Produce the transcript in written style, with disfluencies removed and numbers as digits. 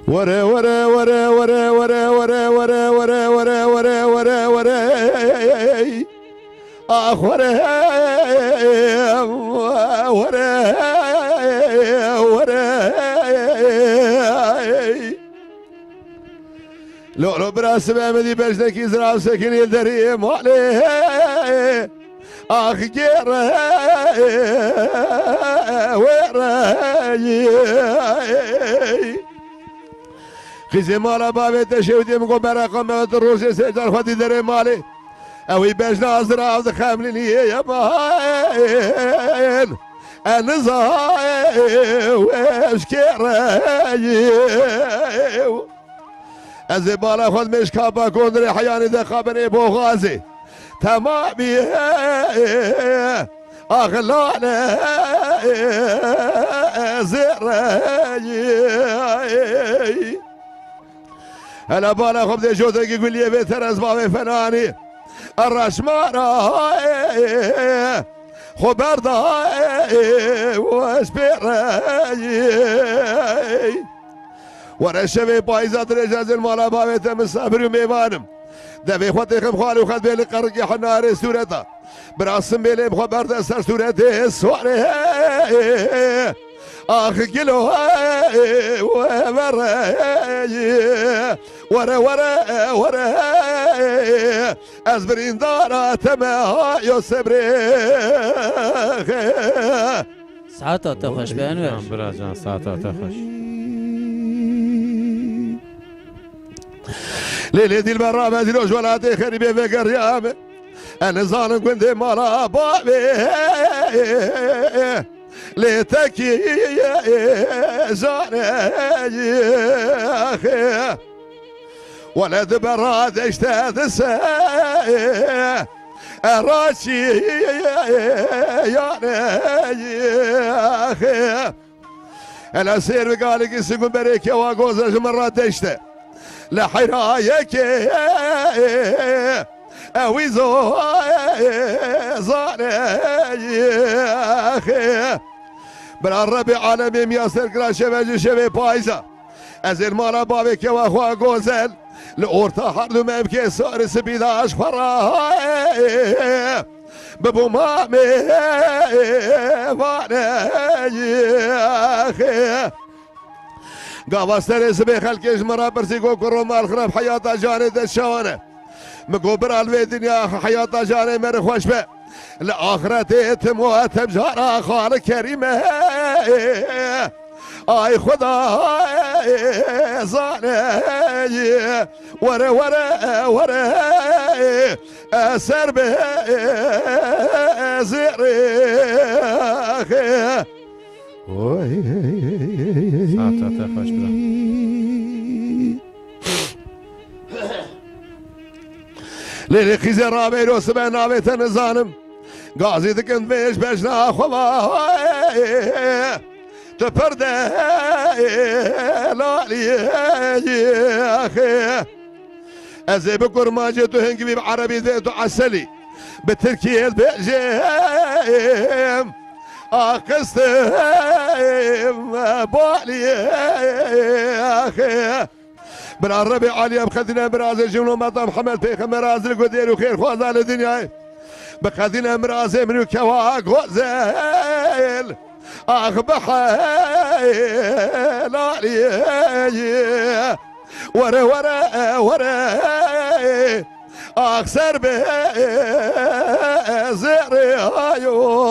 ورا ورا ورا ورا ورا ورا ورا ورا ورا ورا ورا ورا آخ ورا ورا ورا لو براس بامدي بجدك زرع سكن يدري مالي آخ جيرا وراي خزي مالا بابي تشودي مقو برقا موت الروسي سجل خدي دري مالي اوي بجنا زرع خاملني يا باين النزاي واشكراي الزبالة خذ مش كابا كوندري حياني دخابني بو غازي تمامي أغلانا زراي هلا بالا خب دي جوتك يقول لي بيتر أسبابي فناني الرشمارة خبر داي واسبراي ورا الشباب بايزات رجاز المالا بابيته من صابر وميمانم دبي خوتي خم خالي وخد بيلي قرقي حناري سورته براسم بيلي بخبر دستر سورته السواري اخ كيلو ورا ورا ورا ازبرين دارا تما يوسبري ساعتها تخش بأنور براجان ساعتها تخش ليلي دي البرامة دي الوجولاتي خريبي فكر يامي انا ظالم كنت مرا بابي ليتكي زاني اخي ولد براد اشتاد راشي يا اخي انا سير بقالك يسقون بريكي واقوزش مرات اشتاد لحرايك اويزو زاني اخي بلا الربيع عالمي مياسر كلا شبه شبه بايزه ازير مالا بابك واخوا غوزل لأورتا حردو ممكن صار سبيداش فراي ببو مامي فاني اخي قاوستر اسمي خلقش مرا برسيقو كرو مال خراب حياتا جاني دشانه مقوبر الوي دنيا حياتا جاني مر خوش به لآخرتي تموت بجارة خال كريمة اي خدا زاني ورا ورا ورا اسر به زيري ساعتها تخش برا ليلي خيزي رابي رو سبع نابي تنزانم قازي دكن بيش بجنا خواهي تبرده لالي اخي ازي بكر ما جيتو هنقبي بعربي ذيتو عسلي بتركي البيجيم اقستم بالي اخي بالعربي عليا بخذنا مرازي جملو مطعم محمد في مرازي القدير وخير خوازا للدنيا بخذنا مرازي من كواك غزال اخ بحال علي ورا ورا ورا اخ سربي زيري ايو